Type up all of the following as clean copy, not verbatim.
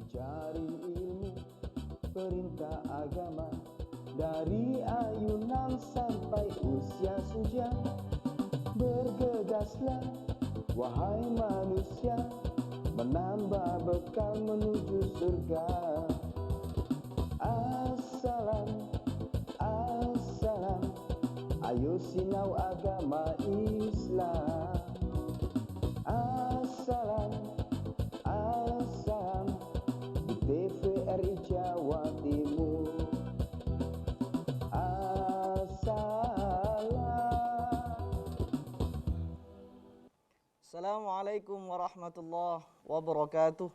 mencari ilmu perintah agama, dari ayunan sampai usia senja. Bergegaslah wahai manusia, menambah bekal menuju surga. Assalam, assalam, ayo sinau agama Islam. Assalam, assalam, di TVRI Jawa Timur. Assalamualaikum warahmatullahi wabarakatuh.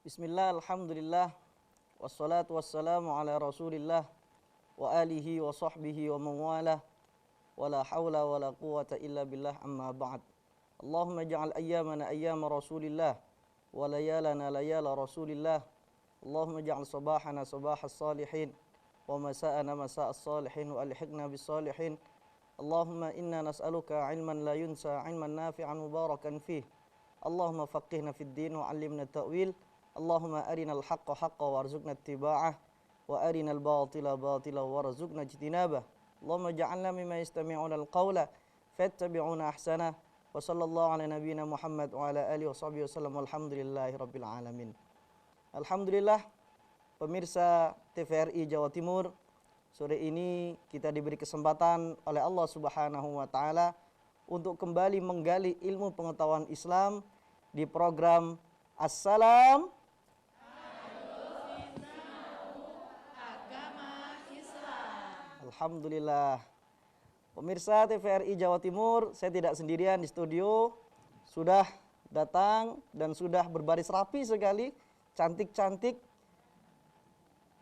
Bismillah, alhamdulillah, wassalatu wassalamu ala rasulillah wa alihi wa sahbihi wa mawalah, wa la hawla wa la quwata illa billah, amma ba'd. Allahumma ja'al ayyamana ayyama rasulillah wa layalana layala rasulillah. Allahumma ja'al sabahana sabahas salihin wa masa'ana masa'as salihin wa alhiqna bis salihin. Allahumma inna nas'aluka ilman la yunsa, ilman nafi'an mubarakan fih. Allahumma faqihna fid din wa 'allimna ta'wil. Allahumma arinal haqqa haqqa warzuqna ittiba'ah wa arinal batila batila warzuqna ijtinabah. Allahumma ja'alna mimma yastami'una al-qawla fattabi'una ahsana. Wa sallallahu ala nabiyyina Muhammad wa ala alihi wa sahbihi wasallam. Walhamdulillahi rabbil alamin. Alhamdulillah, pemirsa TVRI Jawa Timur, sore ini kita diberi kesempatan oleh Allah Subhanahu wa taala untuk kembali menggali ilmu pengetahuan Islam di program Assalam Agama Islam. Alhamdulillah. Pemirsa TVRI Jawa Timur, saya tidak sendirian di studio. Sudah datang dan sudah berbaris rapi sekali, cantik-cantik.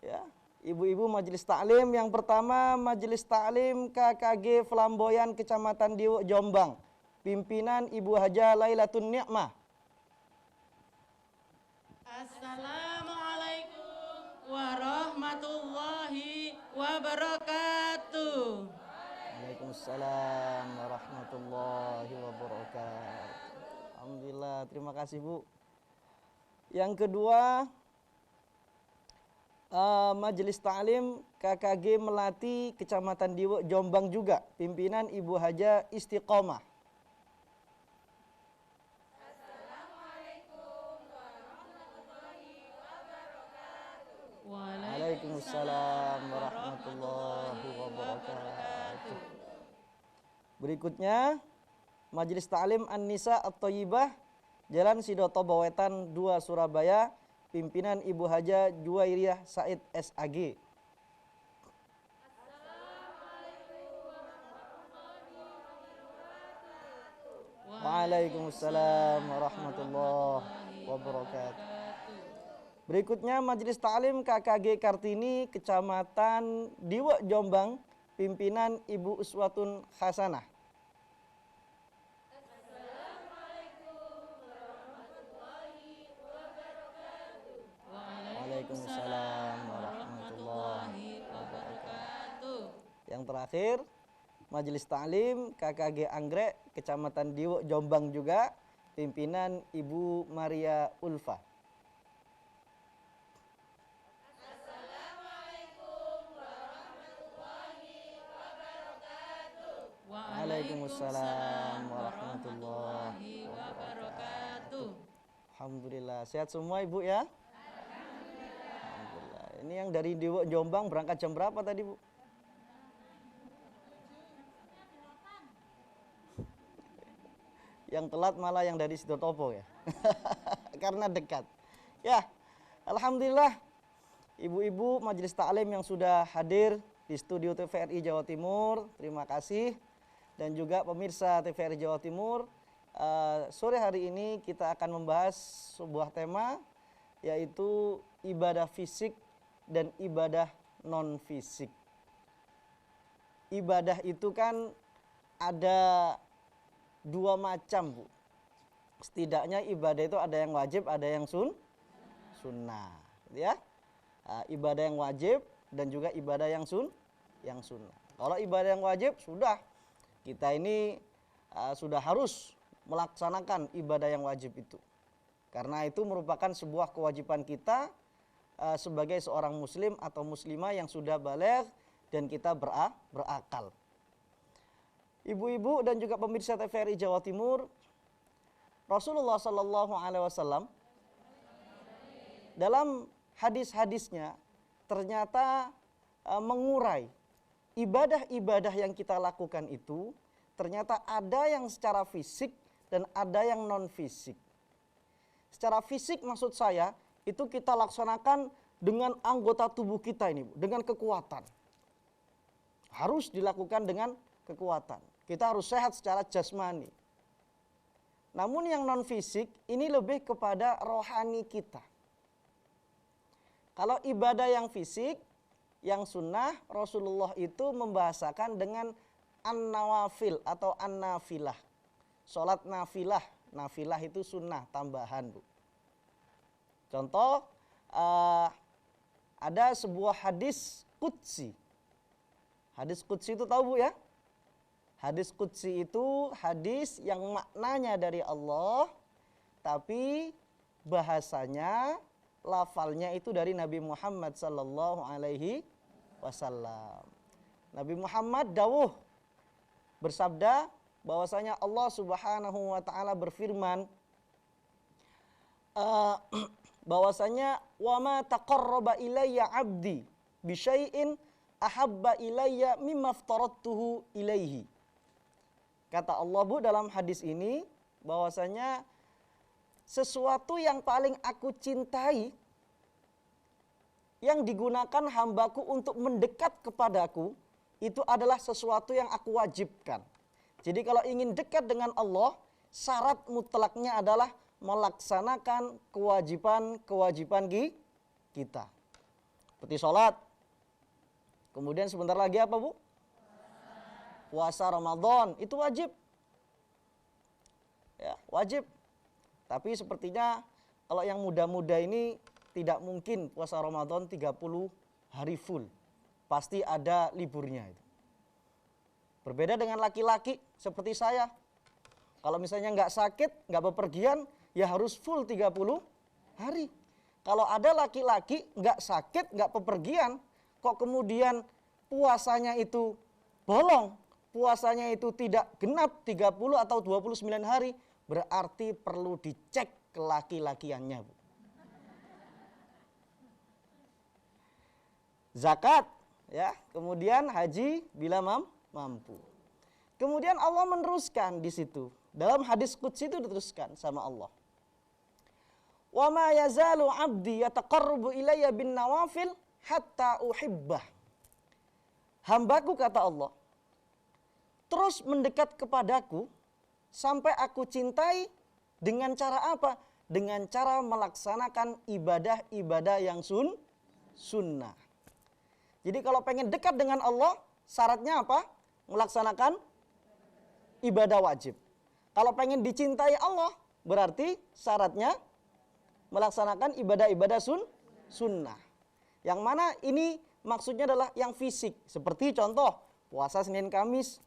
Ya, ibu-ibu majelis taklim. Yang pertama, majelis taklim KKG Flamboyan Kecamatan Diwek Jombang. Pimpinan Ibu Haja Lailatun Ni'mah. Assalamualaikum warahmatullahi wabarakatuh. Waalaikumsalam warahmatullahi wabarakatuh. Alhamdulillah, terima kasih Bu. Yang kedua, Majelis Ta'lim KKG Melati Kecamatan Diwek Jombang juga. Pimpinan Ibu Haja Istiqomah. Waalaikumsalam warahmatullahi wabarakatuh. Berikutnya, Majelis Ta'lim An-Nisa At-Thayyibah, Jalan Sidoto Bawetan 2 Surabaya. Pimpinan Ibu Haja Juwairiyah Said SAG. Waalaikumsalam warahmatullahi wabarakatuh. Berikutnya Majelis Ta'lim KKG Kartini Kecamatan Diwek Jombang. Pimpinan Ibu Uswatun Hasanah. Waalaikumsalam warahmatullahi wabarakatuh. Yang terakhir, Majelis Ta'lim KKG Anggrek Kecamatan Diwek Jombang juga. Pimpinan Ibu Maria Ulfa. Waalaikumsalam warahmatullahi wabarakatuh. Alhamdulillah, sehat semua Ibu ya? Alhamdulillah. Ini yang dari Diwek Jombang berangkat jam berapa tadi Bu? Yang telat malah yang dari Sidotopo ya. Karena dekat. Ya, alhamdulillah. Ibu-ibu Majelis Ta'lim yang sudah hadir di studio TVRI Jawa Timur, terima kasih. Dan juga pemirsa TVRI Jawa Timur, sore hari ini kita akan membahas sebuah tema, yaitu ibadah fisik dan ibadah non fisik. Ibadah itu kan ada 2 macam Bu. Setidaknya ibadah itu ada yang wajib, ada yang sunnah, ya. Ibadah yang wajib dan juga ibadah yang sunnah. Kalau ibadah yang wajib sudah, kita ini sudah harus melaksanakan ibadah yang wajib itu. Karena itu merupakan sebuah kewajiban kita sebagai seorang muslim atau muslimah yang sudah baligh dan kita berakal. Ibu-ibu dan juga pemirsa TVRI Jawa Timur, Rasulullah Shallallahu Alaihi Wasallam dalam hadis-hadisnya ternyata mengurai ibadah-ibadah yang kita lakukan itu ternyata ada yang secara fisik dan ada yang non fisik. Secara fisik maksud saya itu kita laksanakan dengan anggota tubuh kita ini, dengan kekuatan. Harus dilakukan dengan kekuatan. Kita harus sehat secara jasmani. Namun yang non fisik ini lebih kepada rohani kita. Kalau ibadah yang fisik, yang sunnah, Rasulullah itu membahasakan dengan an-nawafil atau an-nafilah. Salat nafilah, nafilah itu sunnah, tambahan, Bu. Contoh, ada sebuah hadis qudsi. Hadis qudsi itu tahu, Bu, ya? Hadis qudsi itu hadis yang maknanya dari Allah, tapi bahasanya, lafalnya itu dari Nabi Muhammad sallallahu alaihi wasallam. Nabi Muhammad dawuh bersabda bahwasanya Allah Subhanahu wa taala berfirman bahwasanya wa ma taqarraba ilayya 'abdi bi syai'in ahabba ilayya mimma aftaradtuhu ilaihi. Kata Allah, Bu, dalam hadis ini bahwasanya sesuatu yang paling aku cintai yang digunakan hambaku untuk mendekat kepadaku itu adalah sesuatu yang aku wajibkan. Jadi kalau ingin dekat dengan Allah, syarat mutlaknya adalah melaksanakan kewajiban-kewajiban kita. Seperti sholat. Kemudian sebentar lagi apa, Bu? Puasa Ramadan, itu wajib. Ya, wajib. Tapi sepertinya kalau yang muda-muda ini tidak mungkin puasa Ramadan 30 hari full. Pasti ada liburnya itu. Berbeda dengan laki-laki seperti saya. Kalau misalnya nggak sakit, nggak bepergian, ya harus full 30 hari. Kalau ada laki-laki nggak sakit, nggak bepergian, kok kemudian puasanya itu bolong, puasanya itu tidak genap 30 atau 29 hari, berarti perlu dicek ke laki-lakiannya, Bu. Zakat, ya, kemudian haji bila mampu. Kemudian Allah meneruskan di situ. Dalam hadis qudsi itu diteruskan sama Allah. Wa ma yazalu 'abdi yataqarrabu ilayya bin nawafil hatta uhibbah. Hambaku, kata Allah, terus mendekat kepadaku sampai aku cintai dengan cara apa? Dengan cara melaksanakan ibadah-ibadah yang sunnah. Jadi kalau pengen dekat dengan Allah, syaratnya apa? Melaksanakan ibadah wajib. Kalau pengen dicintai Allah, berarti syaratnya melaksanakan ibadah-ibadah sunnah. Yang mana ini maksudnya adalah yang fisik. Seperti contoh, puasa Senin Kamis.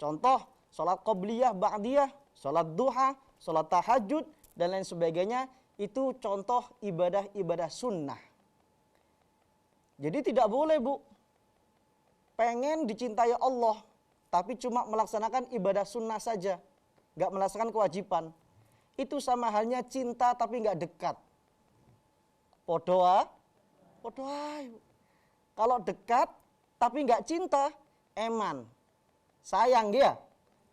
Contoh, sholat qobliyah, ba'diyah, sholat duha, sholat tahajud, dan lain sebagainya. Itu contoh ibadah-ibadah sunnah. Jadi tidak boleh, Bu, pengen dicintai Allah, tapi cuma melaksanakan ibadah sunnah saja, gak melaksanakan kewajiban. Itu sama halnya cinta tapi gak dekat. Podoa. Kalau dekat tapi gak cinta, eman. Sayang dia.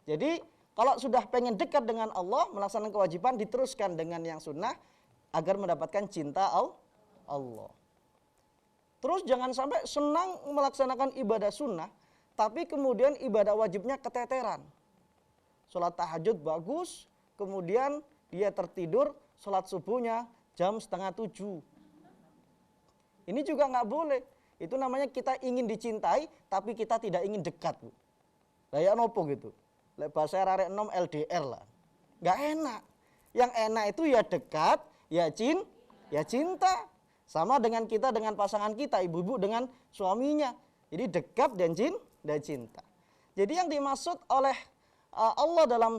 Jadi kalau sudah pengen dekat dengan Allah, melaksanakan kewajiban, diteruskan dengan yang sunnah agar mendapatkan cinta Allah. Terus jangan sampai senang melaksanakan ibadah sunnah, tapi kemudian ibadah wajibnya keteteran. Sholat tahajud bagus, kemudian dia tertidur, sholat subuhnya jam 6:30. Ini juga nggak boleh. Itu namanya kita ingin dicintai, tapi kita tidak ingin dekat, Bu. Kayak nopo gitu. Lek bahasa arek enom LDR lah. Nggak enak. Yang enak itu ya dekat, ya cinta. Sama dengan kita dengan pasangan kita, ibu-ibu dengan suaminya. Jadi dekat dan cinta. Jadi yang dimaksud oleh Allah dalam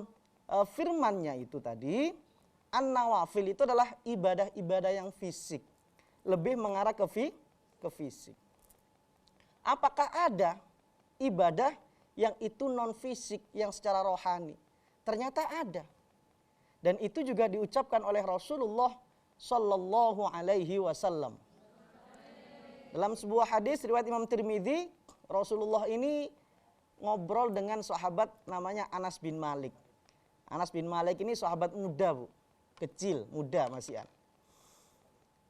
firmannya itu tadi, an-nawafil itu adalah ibadah-ibadah yang fisik. Lebih mengarah ke fisik. Apakah ada ibadah yang itu non fisik, yang secara rohani? Ternyata ada. Dan itu juga diucapkan oleh Rasulullah Sallallahu Alaihi Wasallam. Dalam sebuah hadis riwayat Imam Tirmidzi, Rasulullah ini ngobrol dengan sahabat namanya Anas bin Malik. Anas bin Malik ini sahabat muda, Bu. Kecil, muda masihan.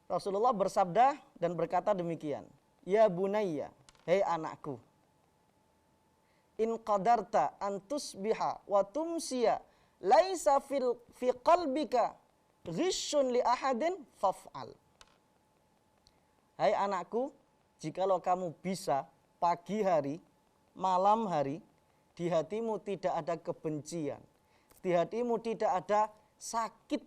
Rasulullah bersabda dan berkata demikian, "Ya bunayya, hei anakku, in qadarta an tusbiha wa tumsiya laisa fi qalbika ghishun li ahadin faf'al." Hai anakku, jikalau kamu bisa pagi hari, malam hari, di hatimu tidak ada kebencian, di hatimu tidak ada sakit,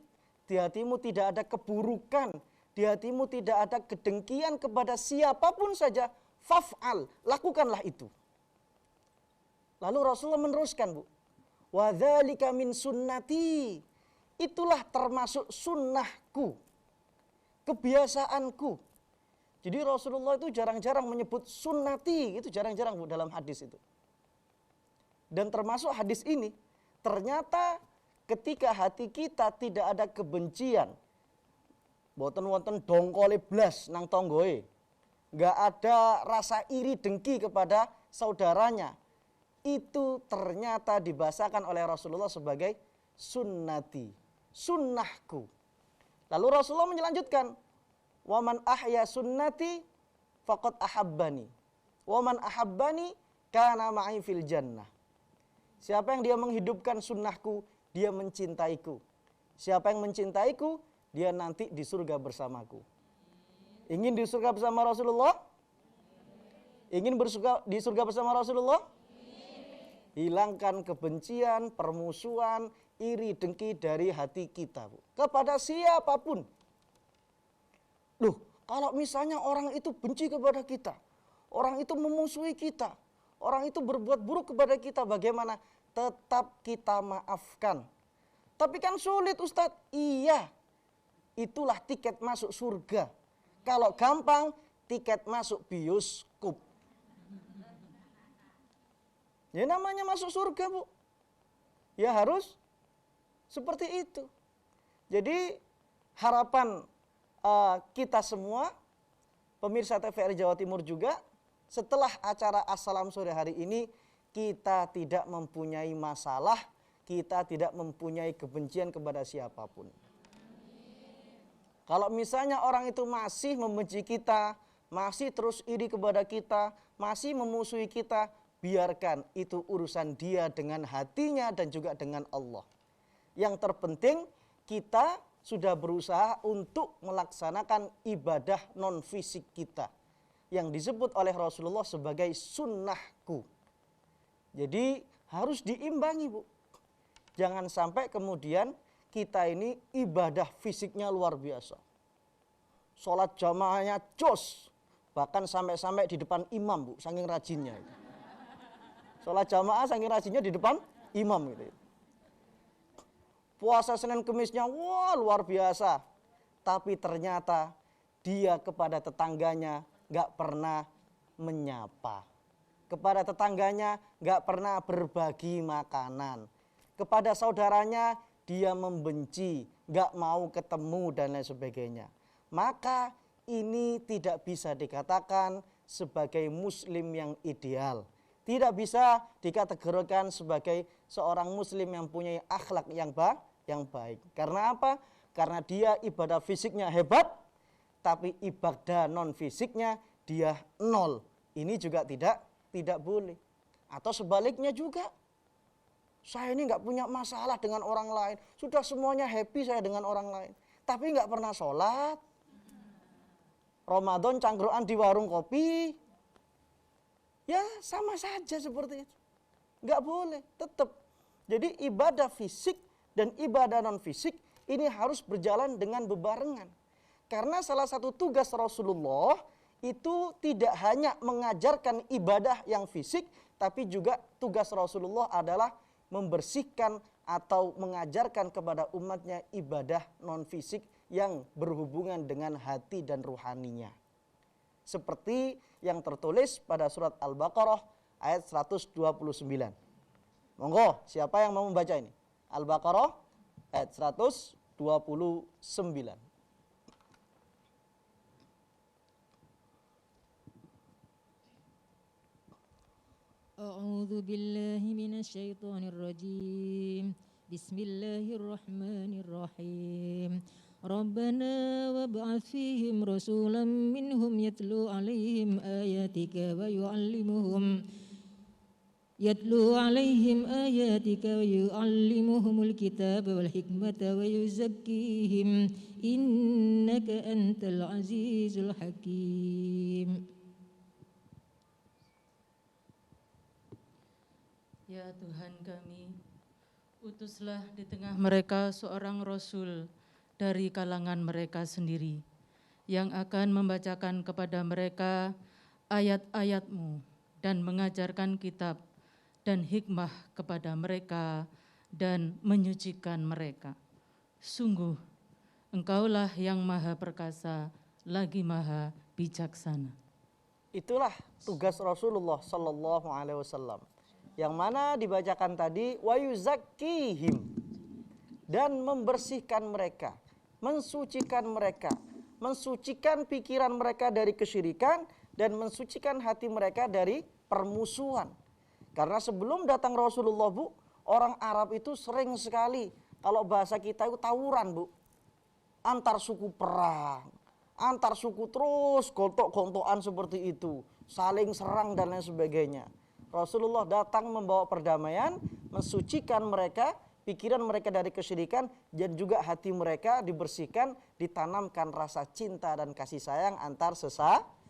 di hatimu tidak ada keburukan, di hatimu tidak ada kedengkian kepada siapapun saja, faf'al, lakukanlah itu. Lalu Rasulullah meneruskan, Bu, wa dzalika min sunnati, itulah termasuk sunnahku, kebiasaanku. Jadi Rasulullah itu jarang-jarang menyebut sunnati, itu jarang-jarang, Bu, dalam hadis itu. Dan termasuk hadis ini, ternyata ketika hati kita tidak ada kebencian, boten wonten dongkole blas nang tonggoe, nggak ada rasa iri dengki kepada saudaranya, itu ternyata dibahasakan oleh Rasulullah sebagai sunnati, sunnahku. Lalu Rasulullah melanjutkan, waman ahya sunnati faqad ahabbani, waman ahabbani kana ma'i fil jannah. Siapa yang dia menghidupkan sunnahku, dia mencintaiku. Siapa yang mencintaiku, dia nanti di surga bersamaku. Ingin di surga bersama Rasulullah? Ingin di surga bersama Rasulullah? Hilangkan kebencian, permusuhan, iri, dengki dari hati kita, Bu, kepada siapapun. Loh, kalau misalnya orang itu benci kepada kita, orang itu memusuhi kita, orang itu berbuat buruk kepada kita, bagaimana? Tetap kita maafkan. Tapi kan sulit, Ustadz. Iya, itulah tiket masuk surga. Kalau gampang, tiket masuk bioskop. Ya namanya masuk surga, Bu. Ya harus seperti itu. Jadi harapan kita semua, pemirsa TVRI Jawa Timur juga, setelah acara Assalam sore hari ini, kita tidak mempunyai masalah, kita tidak mempunyai kebencian kepada siapapun. Kalau misalnya orang itu masih membenci kita, masih terus iri kepada kita, masih memusuhi kita, biarkan itu urusan dia dengan hatinya dan juga dengan Allah. Yang terpenting kita sudah berusaha untuk melaksanakan ibadah non fisik kita yang disebut oleh Rasulullah sebagai sunnahku. Jadi harus diimbangi, Bu. Jangan sampai kemudian kita ini ibadah fisiknya luar biasa. Sholat jamaahnya jos, bahkan sampai-sampai di depan imam, Bu, saking rajinnya. Sholat jamaah saking rajinnya di depan imam gitu. Puasa Senin Kemisnya, wah luar biasa. Tapi ternyata dia kepada tetangganya gak pernah menyapa. Kepada tetangganya gak pernah berbagi makanan. Kepada saudaranya dia membenci, gak mau ketemu dan lain sebagainya. Maka ini tidak bisa dikatakan sebagai muslim yang ideal. Tidak bisa dikategorikan sebagai seorang muslim yang punya akhlak yang baik. Karena apa? Karena dia ibadah fisiknya hebat, tapi ibadah non fisiknya dia nol. Ini juga tidak boleh. Atau sebaliknya juga, saya ini nggak punya masalah dengan orang lain, sudah semuanya happy saya dengan orang lain, tapi nggak pernah sholat. Ramadan cangkruan di warung kopi, ya sama saja seperti itu. Nggak boleh, tetap. Jadi ibadah fisik dan ibadah non fisik ini harus berjalan dengan bebarengan. Karena salah satu tugas Rasulullah itu tidak hanya mengajarkan ibadah yang fisik, tapi juga tugas Rasulullah adalah membersihkan atau mengajarkan kepada umatnya ibadah non fisik yang berhubungan dengan hati dan ruhaninya. Seperti yang tertulis pada surat Al-Baqarah ayat 129. Monggo, siapa yang mau membaca ini? Al-Baqarah ayat 129. أعوذ بالله من الشيطان الرجيم بسم الله الرحمن الرحيم ربنا وابعث فيهم رسولا منهم يتلو عليهم آياتك ويعلمهم الكتاب والحكمة ويزكيهم إنك أنت العزيز الحكيم. Ya Tuhan kami, utuslah di tengah mereka seorang Rasul dari kalangan mereka sendiri, yang akan membacakan kepada mereka ayat-ayat-Mu dan mengajarkan kitab dan hikmah kepada mereka dan menyucikan mereka. Sungguh, Engkaulah yang maha perkasa, lagi maha bijaksana. Itulah tugas Rasulullah Sallallahu Alaihi Wasallam, yang mana dibacakan tadi, wa yuzakkihim, dan membersihkan mereka, mensucikan mereka, mensucikan pikiran mereka dari kesyirikan dan mensucikan hati mereka dari permusuhan. Karena sebelum datang Rasulullah, Bu, orang Arab itu sering sekali, kalau bahasa kita itu tawuran, Bu. Antar suku perang, antar suku terus gontok-gontokan seperti itu, saling serang dan lain sebagainya. Rasulullah datang membawa perdamaian, mensucikan mereka, pikiran mereka dari kesyirikan, dan juga hati mereka dibersihkan, ditanamkan rasa cinta dan kasih sayang antar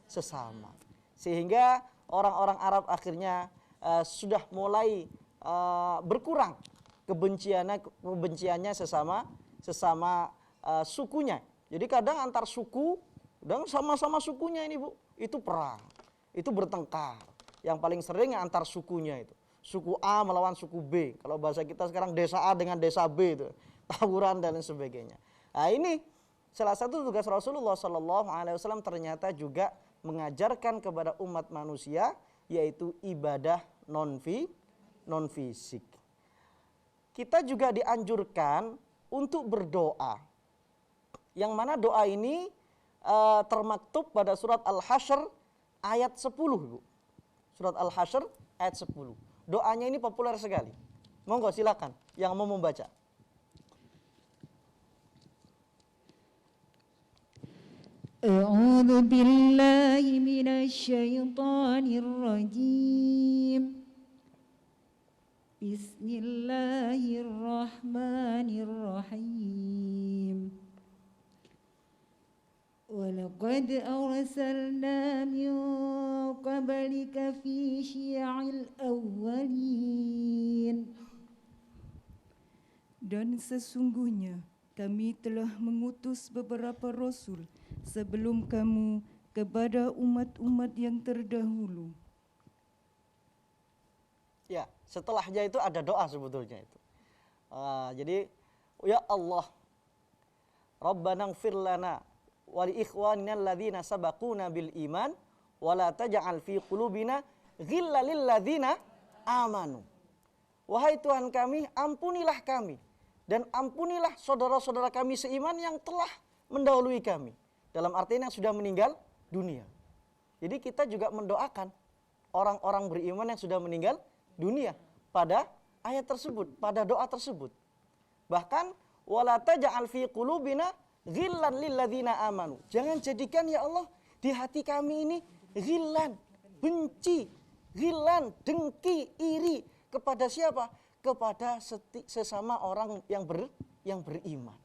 sesama. Sehingga orang-orang Arab akhirnya sudah mulai berkurang kebenciannya sesama sukunya. Jadi kadang antar suku, dan sama-sama sukunya ini, Bu, itu perang, itu bertengkar. Yang paling sering antar sukunya itu. Suku A melawan suku B. Kalau bahasa kita sekarang desa A dengan desa B itu. Tawuran dan lain sebagainya. Nah ini salah satu tugas Rasulullah SAW ternyata juga mengajarkan kepada umat manusia, yaitu ibadah non fisik. Kita juga dianjurkan untuk berdoa. Yang mana doa ini termaktub pada surat Al-Hasyr ayat 10, Bu. Surat Al-Hasyr ayat 10. Doanya ini populer sekali. Monggo silakan yang mau membaca. A'udzu billahi minasyaitonir rajim. Bismillahirrahmanirrahim. وَلَقَدْ أَرْسَلْنَا مِنْ قَبْلِكَ فِي شِيَعِ الْأَوَّلِينَ. Dan sesungguhnya kami telah mengutus beberapa rasul sebelum kamu kepada umat-umat yang terdahulu. Ya, setelahnya itu ada doa sebetulnya itu. Jadi, ya Allah, Rabbana ighfir lana wa li ikhwanina alladzina sabaquna bil iman wa la taj'al fi qulubina ghillan lil ladzina amanu. Wahai Tuhan kami, ampunilah kami dan ampunilah saudara-saudara kami seiman yang telah mendahului kami. Dalam artian yang sudah meninggal dunia. Jadi kita juga mendoakan orang-orang beriman yang sudah meninggal dunia pada ayat tersebut, pada doa tersebut. Bahkan wala taj'al fi qulubina ghillan lil ladzina amanu. Jangan jadikan ya Allah di hati kami ini ghillan, benci, ghillan, dengki, iri kepada siapa? Kepada sesama orang yang beriman.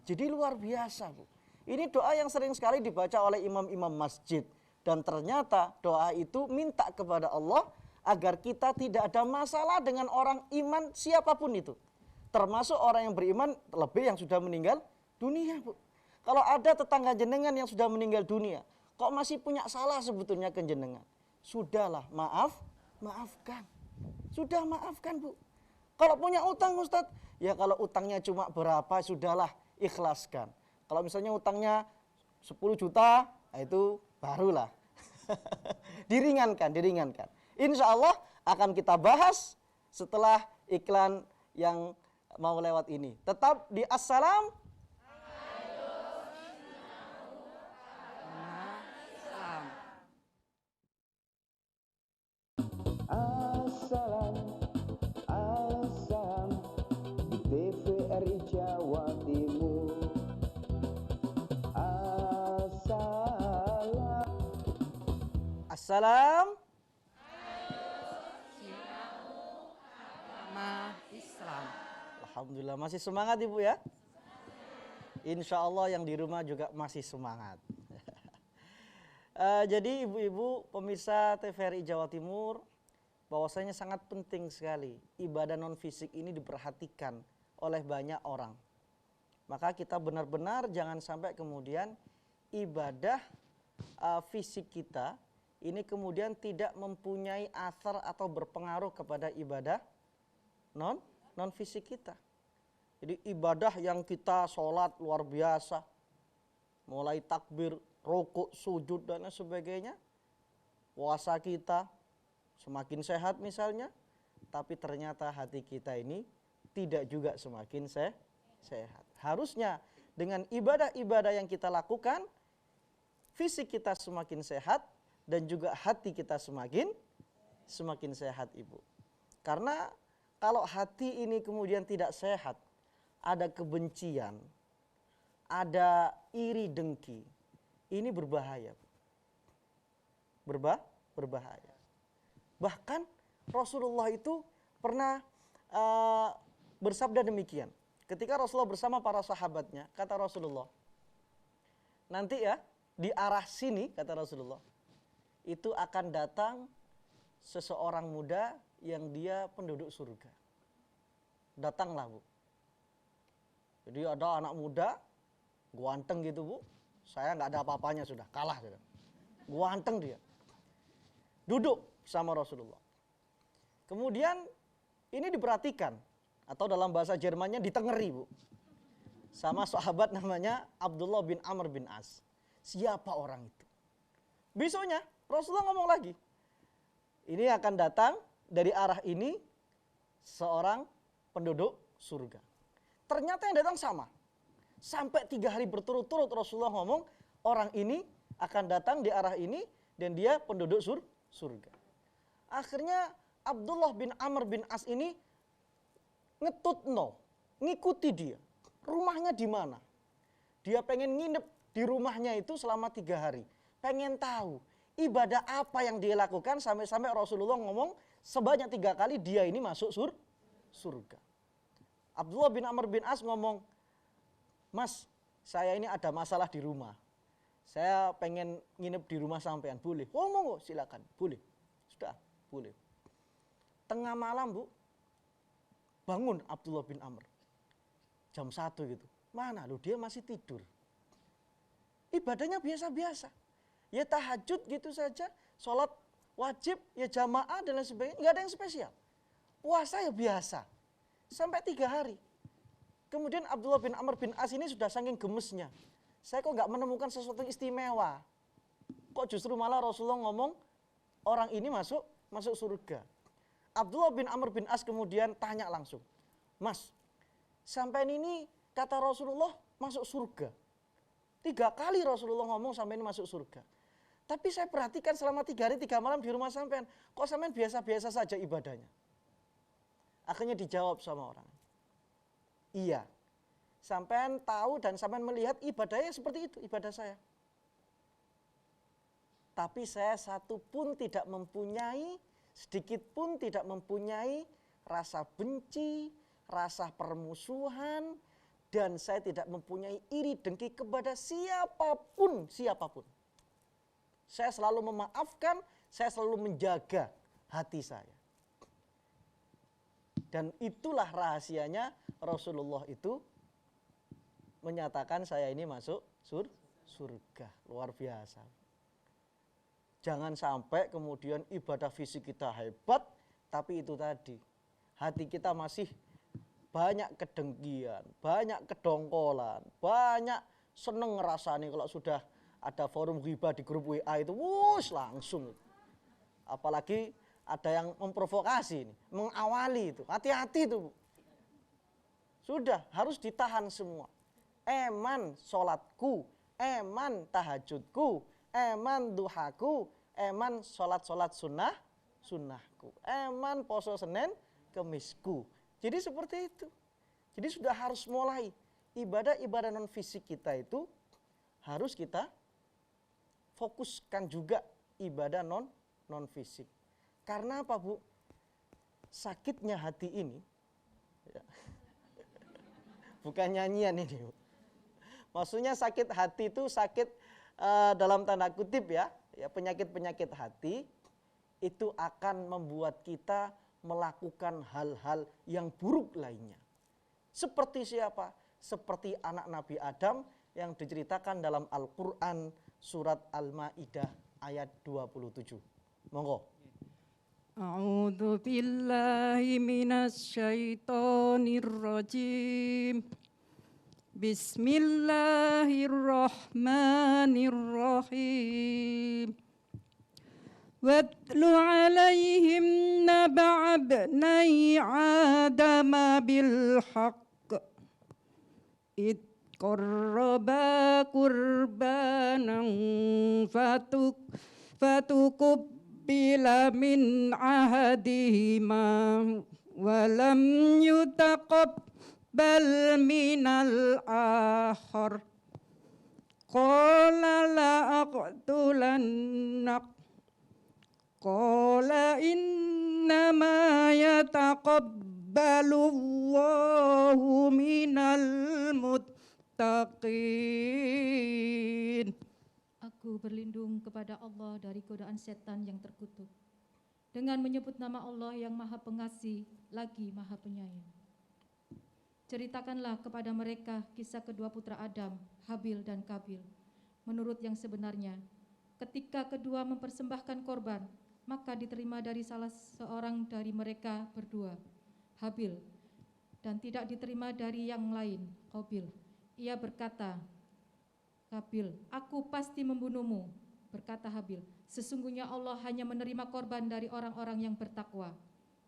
Jadi luar biasa, Bu. Ini doa yang sering sekali dibaca oleh imam-imam masjid, dan ternyata doa itu minta kepada Allah agar kita tidak ada masalah dengan orang iman siapapun itu. Termasuk orang yang beriman, lebih yang sudah meninggal dunia, Bu. Kalau ada tetangga jenengan yang sudah meninggal dunia, kok masih punya salah sebetulnya ke jenengan? Sudahlah, maafkan. Sudah maafkan, Bu. Kalau punya utang Ustadz, ya kalau utangnya cuma berapa sudahlah ikhlaskan. Kalau misalnya utangnya 10 juta, nah itu barulah. Diringankan. Insya Allah akan kita bahas setelah iklan yang mau lewat ini. Tetap di Assalam. Assalam, assalam di TVRI Jawa Timur. Assalam. Assalam. Islam. Alhamdulillah masih semangat Ibu ya. Insya Allah yang di rumah juga masih semangat. Jadi ibu-ibu pemirsa TVRI Jawa Timur, bahwasanya sangat penting sekali ibadah non fisik ini diperhatikan oleh banyak orang. Maka kita benar-benar jangan sampai kemudian ibadah fisik kita ini kemudian tidak mempunyai athar atau berpengaruh kepada ibadah non fisik kita. Jadi ibadah yang kita sholat luar biasa, mulai takbir, rukuk, sujud dan lain sebagainya, puasa kita semakin sehat misalnya, tapi ternyata hati kita ini tidak juga semakin sehat. Harusnya dengan ibadah-ibadah yang kita lakukan, fisik kita semakin sehat dan juga hati kita semakin sehat Ibu. Karena kalau hati ini kemudian tidak sehat, ada kebencian, ada iri dengki, ini berbahaya. Berbahaya. Bahkan Rasulullah itu pernah bersabda demikian. Ketika Rasulullah bersama para sahabatnya, kata Rasulullah, nanti ya di arah sini, kata Rasulullah, itu akan datang seseorang muda yang dia penduduk surga. Datanglah Bu. Jadi ada anak muda, ganteng gitu Bu. Saya nggak ada apa-apanya sudah, kalah sudah. Ganteng dia. Duduk sama Rasulullah. Kemudian ini diperhatikan, atau dalam bahasa Jermannya ditengeri Bu. Sama sahabat namanya Abdullah bin Amr bin As. Siapa orang itu? Besoknya Rasulullah ngomong lagi. Ini akan datang dari arah ini seorang penduduk surga. Ternyata yang datang sama. Sampai 3 hari berturut-turut Rasulullah ngomong, orang ini akan datang di arah ini dan dia penduduk surga. Akhirnya Abdullah bin Amr bin As ini ngikuti dia. Rumahnya di mana? Dia pengen nginep di rumahnya itu selama 3 hari. Pengen tahu ibadah apa yang dia lakukan sampai-sampai Rasulullah ngomong sebanyak 3 kali dia ini masuk surga. Abdullah bin Amr bin As ngomong, Mas, saya ini ada masalah di rumah. Saya pengen nginep di rumah sampean, boleh? Oh monggo, silakan, boleh. Sudah, boleh. Tengah malam Bu, bangun Abdullah bin Amr. Jam 1 gitu. Mana lu, dia masih tidur. Ibadahnya biasa-biasa. Ya tahajud gitu saja, sholat wajib, ya jamaah dan lain sebagainya, nggak ada yang spesial. Puasa ya biasa. Sampai 3 hari. Kemudian Abdullah bin Amr bin As ini sudah saking gemesnya. Saya kok nggak menemukan sesuatu yang istimewa. Kok justru malah Rasulullah ngomong orang ini masuk surga. Abdullah bin Amr bin As kemudian tanya langsung, Mas, sampai ini kata Rasulullah masuk surga. 3 kali Rasulullah ngomong sampai ini masuk surga. Tapi saya perhatikan selama 3 hari 3 malam di rumah sampean, kok sampean biasa-biasa saja ibadahnya. Akhirnya dijawab sama orang. Iya, sampean tahu dan sampean melihat ibadahnya seperti itu, ibadah saya. Tapi saya sedikit pun tidak mempunyai rasa benci, rasa permusuhan, dan saya tidak mempunyai iri dengki kepada siapapun. Saya selalu memaafkan, saya selalu menjaga hati saya. Dan itulah rahasianya Rasulullah itu menyatakan saya ini masuk surga. Luar biasa. Jangan sampai kemudian ibadah fisik kita hebat, tapi itu tadi hati kita masih banyak kedengkian, banyak kedongkolan, banyak seneng ngerasani kalau sudah ada forum ghibah di grup WA itu, wush langsung. Apalagi ada yang memprovokasi, mengawali itu, hati-hati itu. Sudah harus ditahan semua. Eman sholatku, eman tahajudku, eman duhaku, eman sholat-sholat sunnahku, eman poso Senin Kemisku. Jadi seperti itu. Jadi sudah harus mulai ibadah-ibadah non fisik kita itu harus kita fokuskan juga ibadah non fisik. Karena apa, Bu? Sakitnya hati ini ya, bukan nyanyian ini, Bu. Maksudnya sakit hati itu sakit dalam tanda kutip ya penyakit-penyakit hati itu akan membuat kita melakukan hal-hal yang buruk lainnya. Seperti siapa? Seperti anak Nabi Adam yang diceritakan dalam Al-Quran surat Al-Ma'idah ayat 27. Monggo. A'udzu billahi minasyaitonir rajim. Bismillahirrahmanirrahim. Watlu alaihim naba' abnai Adam bil haqq id qarraba qurbanan fatuqbila min ahadihima walam yutaqabbal minal akhar qala la aqtulannak qala innama yataqabbalullahu minal muttaqin. Aku berlindung kepada Allah dari godaan setan yang terkutuk dengan menyebut nama Allah yang Maha Pengasih lagi Maha Penyayang. Ceritakanlah kepada mereka kisah kedua putra Adam, Habil dan Kabil. Menurut yang sebenarnya, ketika kedua mempersembahkan korban, maka diterima dari salah seorang dari mereka berdua, Habil, dan tidak diterima dari yang lain, Qabil. Ia berkata, Habil, aku pasti membunuhmu. Berkata Habil, sesungguhnya Allah hanya menerima korban dari orang-orang yang bertakwa.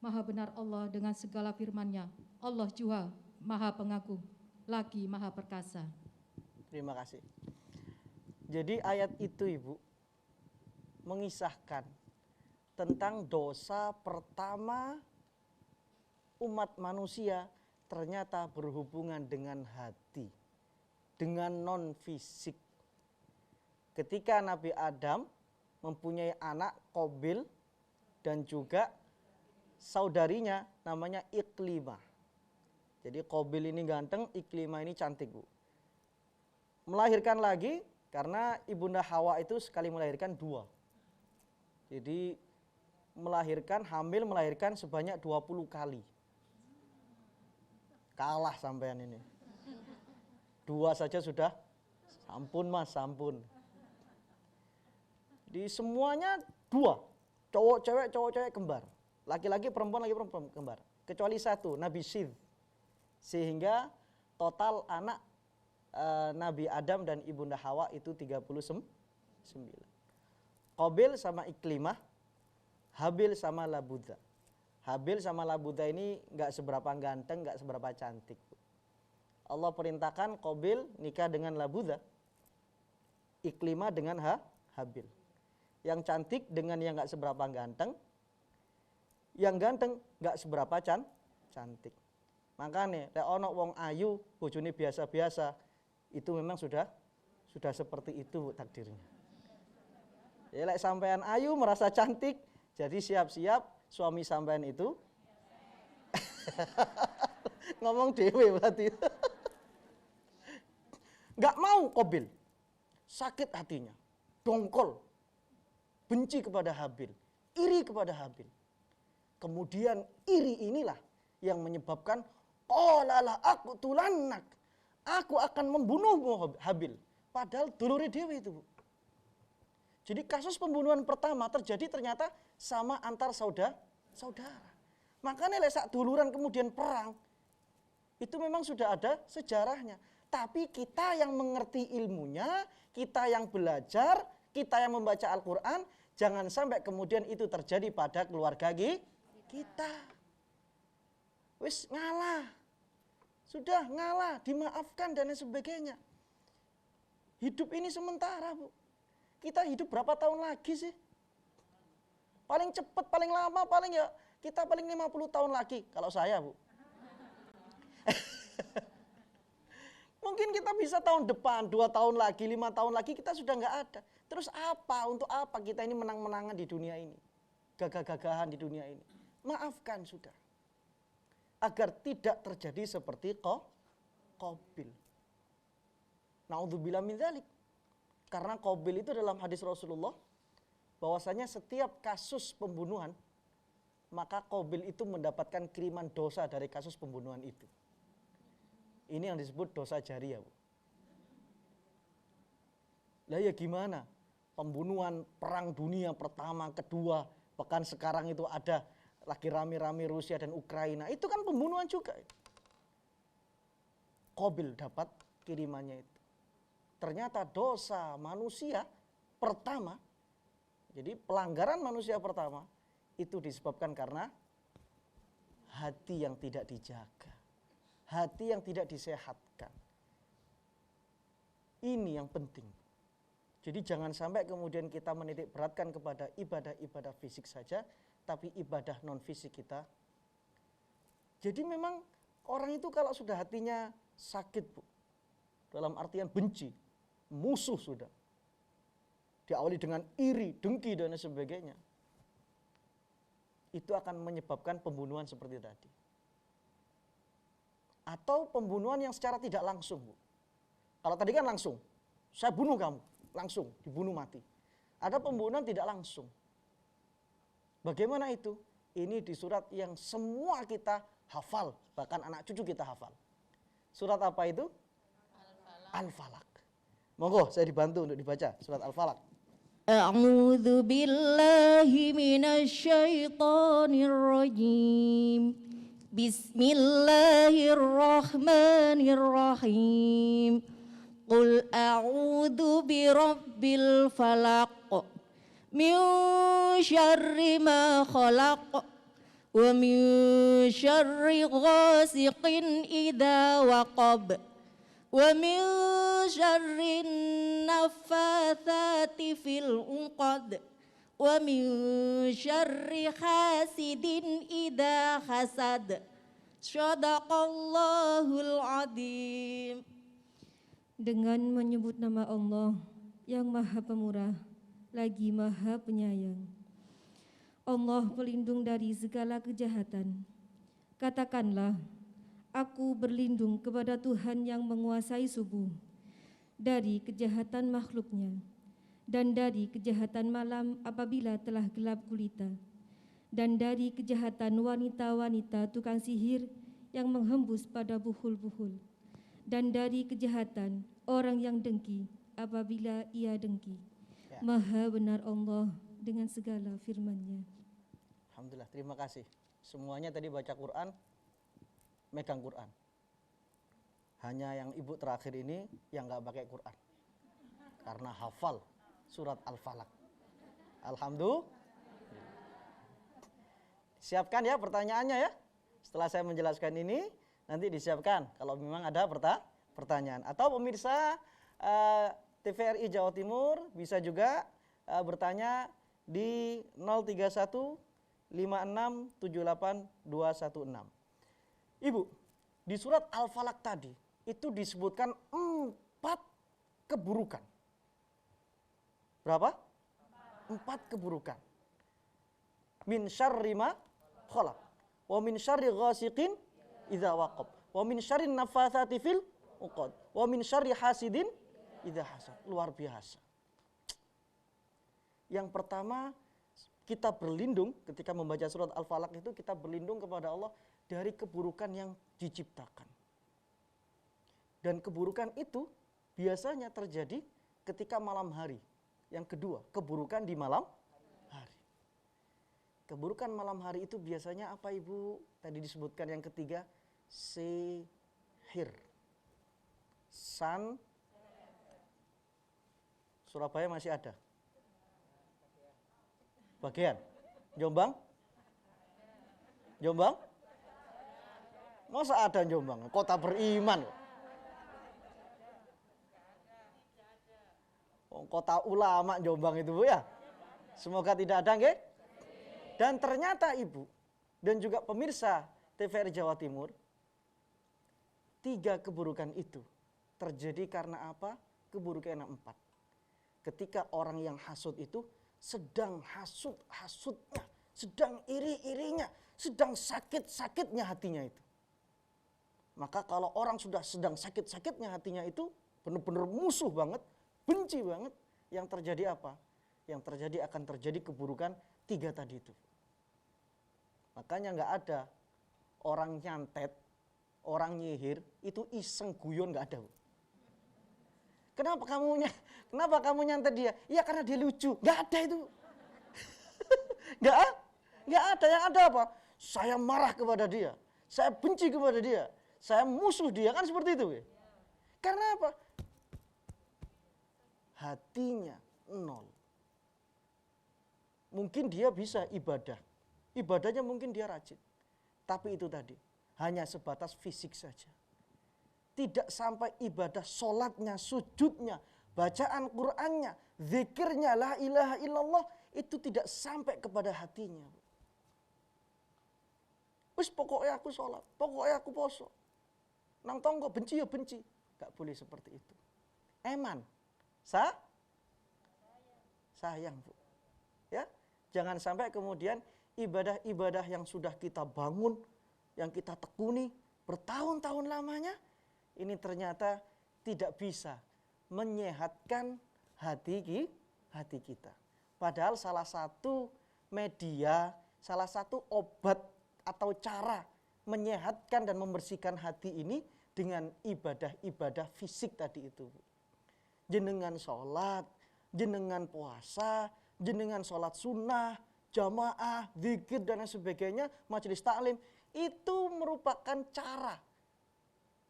Maha benar Allah dengan segala firman-Nya. Allah juga Maha Pengagung, lagi Maha Perkasa. Terima kasih. Jadi ayat itu, Ibu, mengisahkan tentang dosa pertama umat manusia ternyata berhubungan dengan hati, dengan non-fisik. Ketika Nabi Adam mempunyai anak Qabil dan juga saudarinya namanya Iklimah. Jadi Qabil ini ganteng, Iklimah ini cantik, Bu. Melahirkan lagi karena Ibunda Hawa itu sekali melahirkan 2. Jadi hamil melahirkan sebanyak 20 kali. Kalah sampean ini. 2 saja sudah, sampun Mas, sampun. Di semuanya 2, cowok cewek kembar. Laki-laki perempuan kembar. Kecuali 1, Nabi Syith. Sehingga total anak Nabi Adam dan Ibunda Hawa itu 39. Qabil sama Iklimah, Habil sama Labudha. Habil sama Labudha ini nggak seberapa ganteng, nggak seberapa cantik. Allah perintahkan Qabil nikah dengan Labudha, Iklimah dengan Habil. Yang cantik dengan yang nggak seberapa ganteng, yang ganteng nggak seberapa cantik. Makanya lek ono wong ayu bojone biasa-biasa, itu memang sudah seperti itu takdirnya. Ya lek sampean ayu merasa cantik, jadi siap-siap suami sampean itu ngomong dewe berarti. Nggak mau Qabil, sakit hatinya, dongkol, benci kepada Habil, iri kepada Habil. Kemudian iri inilah yang menyebabkan qala aqtulannak, aku akan membunuhmu Habil. Padahal dulure dewe itu, Bu. Jadi kasus pembunuhan pertama terjadi ternyata sama antar saudara. Makanya lek sak duluran kemudian perang, itu memang sudah ada sejarahnya. Tapi kita yang mengerti ilmunya, kita yang belajar, kita yang membaca Al-Quran, jangan sampai kemudian itu terjadi pada keluarga kita. Wis ngalah, sudah ngalah, dimaafkan dan lain sebagainya. Hidup ini sementara, Bu. Kita hidup berapa tahun lagi sih? Paling cepat, paling lama, paling ya kita paling 50 tahun lagi kalau saya, Bu. Mungkin kita bisa tahun depan, 2 tahun lagi, 5 tahun lagi kita sudah nggak ada. Terus apa, untuk apa kita ini menang-menangan di dunia ini? Gagah-gagahan di dunia ini. Maafkan sudah. Agar tidak terjadi seperti Qabil. Na'udzubillah min dzalik. Karena Qabil itu dalam hadis Rasulullah, bahwasanya setiap kasus pembunuhan, maka Qabil itu mendapatkan kiriman dosa dari kasus pembunuhan itu. Ini yang disebut dosa jariyah, Bu. Lah ya gimana? Pembunuhan perang dunia pertama, kedua, bahkan sekarang itu ada lagi rame-rame Rusia dan Ukraina. Itu kan pembunuhan juga. Qabil dapat kirimannya itu. Ternyata dosa manusia pertama, jadi pelanggaran manusia pertama, itu disebabkan karena hati yang tidak dijaga. Hati yang tidak disehatkan. Ini yang penting. Jadi jangan sampai kemudian kita menitik beratkan kepada ibadah-ibadah fisik saja, tapi ibadah non fisik kita. Jadi memang orang itu kalau sudah hatinya sakit, Bu, dalam artian benci, musuh sudah, diawali dengan iri, dengki dan sebagainya, itu akan menyebabkan pembunuhan seperti tadi. Atau pembunuhan yang secara tidak langsung, Bu. Kalau tadi kan langsung, saya bunuh kamu, langsung dibunuh mati. Ada pembunuhan tidak langsung. Bagaimana itu? Ini di surat yang semua kita hafal, bahkan anak cucu kita hafal. Surat apa itu? Al-Falaq. Monggo saya dibantu untuk dibaca surat Al-Falaq. A'udzu billahi minasyaitonir rajim. Bismillahirrahmanirrahim. Qul a'udzu birabbil falaq min syarri ma khalaq wa min syarri ghasiqin idza waqab wa min syarri naffatsati fil 'uqad wa min syarri hasidin idza hasad. Shadaqallahul adzim. Dengan menyebut nama Allah yang Maha Pemurah lagi Maha Penyayang. Allah pelindung dari segala kejahatan. Katakanlah, aku berlindung kepada Tuhan yang menguasai subuh, dari kejahatan makhluknya, dan dari kejahatan malam apabila telah gelap gulita, dan dari kejahatan wanita-wanita tukang sihir yang menghembus pada buhul-buhul, dan dari kejahatan orang yang dengki apabila ia dengki. Ya. Maha benar Allah dengan segala firman-Nya. Alhamdulillah, terima kasih. Semuanya tadi baca Quran, megang Quran. Hanya yang ibu terakhir ini yang nggak pakai Quran, karena hafal surat Al-Falaq. Alhamdulillah. Siapkan ya pertanyaannya ya. Setelah saya menjelaskan ini, nanti disiapkan kalau memang ada pertanyaan. Atau pemirsa TVRI Jawa Timur bisa juga bertanya di 031 56 78 216. Ibu, di surat Al-Falaq tadi itu disebutkan 4 keburukan. Berapa? 4 keburukan. Min syarri ma khalaq, wa min syarri ghasiqin idza waqab, wa min syarri naffatsati fil 'uqad, wa min syarri hasidin idza hasad. Luar biasa. Yang pertama, kita berlindung ketika membaca surat Al-Falaq itu, kita berlindung kepada Allah dari keburukan yang diciptakan. Dan keburukan itu biasanya terjadi ketika malam hari. Yang kedua, keburukan di malam hari. Keburukan malam hari itu biasanya apa Ibu? Tadi disebutkan yang ketiga, sihir. Surabaya masih ada? Bagian? Jombang? Jombang? Masa ada Jombang? Kota beriman. Kota ulama Jombang itu Bu ya. Semoga tidak ada nggih. Dan ternyata Ibu dan juga pemirsa TVRI Jawa Timur, 3 keburukan itu terjadi karena apa? Keburukan yang 4. Ketika orang yang hasud itu sedang hasud-hasudnya, sedang iri-irinya, sedang sakit-sakitnya hatinya itu. Maka kalau orang sudah sedang sakit-sakitnya hatinya itu, benar-benar musuh banget, benci banget, yang terjadi apa? Yang terjadi akan terjadi keburukan 3 tadi itu. Makanya nggak ada orang nyantet, orang nyihir, itu iseng guyon nggak ada. Kenapa kamu nyantet dia? Ya karena dia lucu. Nggak ada itu. nggak ada. Yang ada apa? Saya marah kepada dia, saya benci kepada dia, saya musuh dia, kan seperti itu. Karena apa? Hatinya 0. Mungkin dia bisa ibadah. Ibadahnya mungkin dia rajin. Tapi itu tadi, hanya sebatas fisik saja. Tidak sampai ibadah sholatnya, sujudnya, bacaan Qur'annya, zikirnya, la ilaha illallah, itu tidak sampai kepada hatinya. Wis pokoknya aku sholat, pokoknya aku poso. Nang tonggo benci ya benci. Gak boleh seperti itu. Eman. Sayang Bu. Ya, jangan sampai kemudian ibadah-ibadah yang sudah kita bangun, yang kita tekuni bertahun-tahun lamanya, ini ternyata tidak bisa menyehatkan hati kita. Padahal salah satu media, salah satu obat atau cara menyehatkan dan membersihkan hati ini dengan ibadah-ibadah fisik tadi itu. Jenengan sholat, jenengan puasa, jenengan sholat sunnah, jamaah, zikir dan lain sebagainya, majelis taklim, itu merupakan cara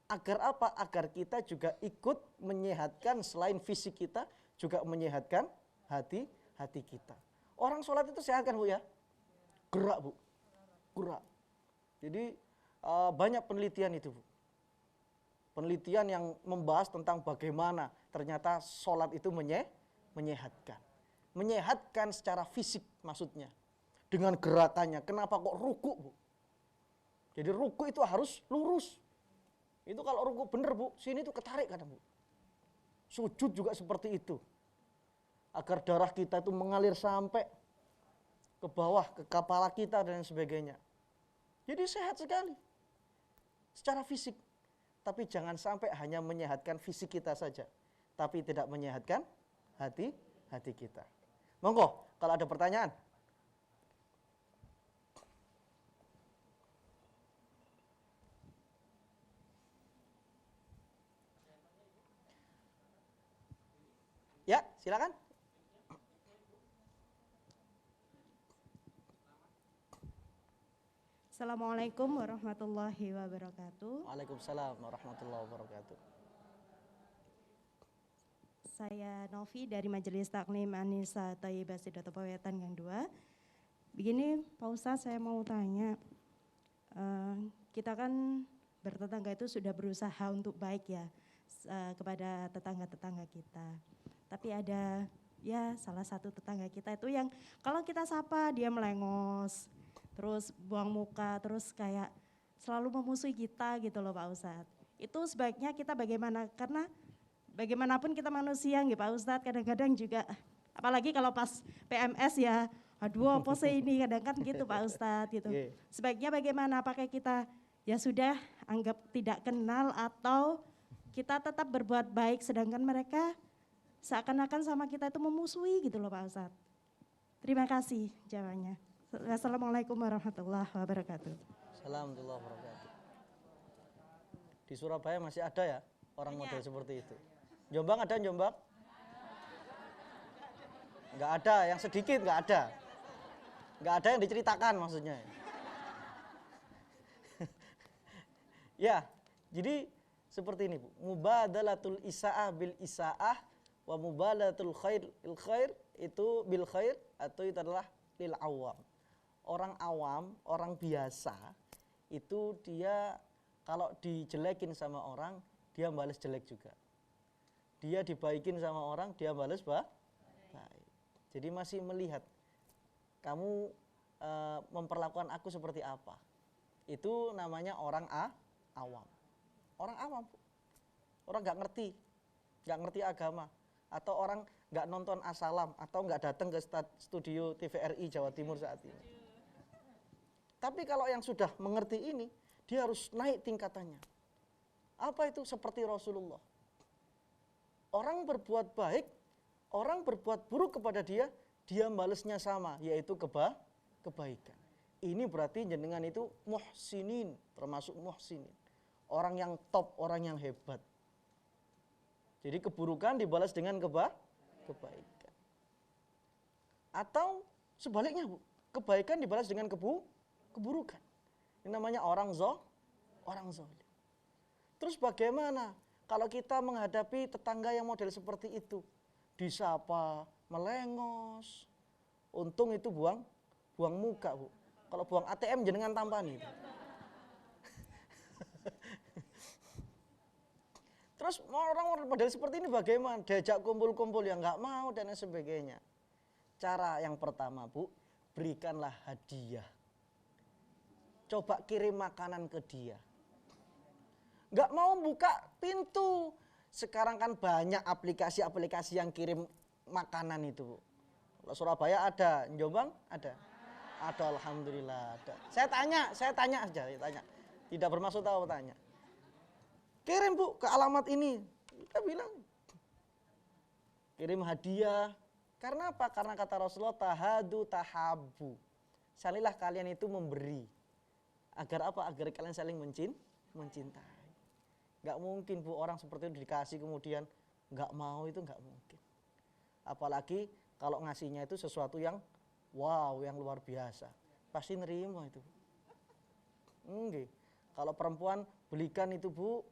agar apa? Agar kita juga ikut menyehatkan, selain fisik kita juga menyehatkan hati kita. Orang sholat itu sehat kan Bu ya? Gerak Bu, gerak. Jadi banyak penelitian itu Bu. Penelitian yang membahas tentang bagaimana ternyata sholat itu menyehatkan. Menyehatkan secara fisik maksudnya. Dengan gerakannya. Kenapa kok ruku Bu? Jadi ruku itu harus lurus. Itu kalau ruku bener Bu, sini tuh ketarik kadang Bu. Sujud juga seperti itu. Agar darah kita itu mengalir sampai ke bawah, ke kepala kita dan sebagainya. Jadi sehat sekali. Secara fisik. Tapi jangan sampai hanya menyehatkan fisik kita saja. Tapi tidak menyehatkan hati kita. Monggo, kalau ada pertanyaan. Ya, silakan. Assalamualaikum warahmatullahi wabarakatuh. Waalaikumsalam warahmatullahi wabarakatuh. Saya Novi dari Majelis Taklim Anisa Thayyibah Sidratul Pawetan Gang 2. Begini Pak Ustadz, saya mau tanya, kita kan bertetangga itu sudah berusaha untuk baik ya kepada tetangga-tetangga kita. Tapi ada ya salah satu tetangga kita itu yang kalau kita sapa dia melengos, terus buang muka, terus kayak selalu memusuhi kita gitu loh Pak Ustadz. Itu sebaiknya kita bagaimana? Karena bagaimanapun kita manusia gitu Pak Ustadz, kadang-kadang juga apalagi kalau pas PMS ya, aduh apa sih ini kadang kan gitu Pak Ustadz gitu. Sebaiknya bagaimana? Apakah kita ya sudah anggap tidak kenal atau kita tetap berbuat baik sedangkan mereka seakan-akan sama kita itu memusuhi gitu loh Pak Ustadz. Terima kasih jawabannya. Assalamualaikum warahmatullahi wabarakatuh. Assalamualaikum warahmatullahi wabarakatuh. Di Surabaya masih ada ya orang model seperti itu. Jombang ada Jombang? Enggak ada, yang sedikit enggak ada. Nggak ada yang diceritakan maksudnya. Ya, jadi seperti ini Bu. Mubadalatul isaah bil isaah wa mubadalatul khair il khair itu bil khair atau itu adalah lil awam. Orang awam, orang biasa itu dia kalau dijelekin sama orang, dia balas jelek juga. Dia dibaikin sama orang, dia balas baik. Jadi masih melihat kamu memperlakukan aku seperti apa. Itu namanya orang awam. Orang awam, orang nggak ngerti agama, atau orang nggak nonton As-Salam, atau nggak datang ke studio TVRI Jawa Timur saat ini. Tapi kalau yang sudah mengerti ini, dia harus naik tingkatannya. Apa itu? Seperti Rasulullah. Orang berbuat baik, orang berbuat buruk kepada dia, dia balesnya sama, yaitu kebaikan. Ini berarti jenengan itu muhsinin, termasuk muhsinin. Orang yang top, orang yang hebat. Jadi keburukan dibalas dengan kebaikan. Atau sebaliknya Bu, kebaikan dibalas dengan keburukan. Ini namanya orang zalim. Terus bagaimana kalau kita menghadapi tetangga yang model seperti itu? Disapa, melengos. Untung itu buang muka Bu. Kalau buang ATM jenengan tampani. Terus orang model seperti ini bagaimana? Diajak kumpul-kumpul yang nggak mau dan sebagainya. Cara yang pertama Bu, berikanlah hadiah. Coba kirim makanan ke dia. Nggak mau buka pintu. Sekarang kan banyak aplikasi-aplikasi yang kirim makanan itu Bu. Kalau Surabaya ada, Jombang ada. Ada, alhamdulillah ada. Saya tanya aja. Tidak bermaksud tahu tanya. Kirim Bu ke alamat ini. Kita bilang. Kirim hadiah. Karena apa? Karena kata Rasulullah tahadu tahabu. Salihlah kalian itu memberi. Agar apa? Agar kalian saling mencintai. Gak mungkin Bu orang seperti itu dikasih kemudian gak mau, itu gak mungkin. Apalagi kalau ngasihnya itu sesuatu yang wow, yang luar biasa. Pasti nerima itu. Enggak. Kalau perempuan belikan itu Bu,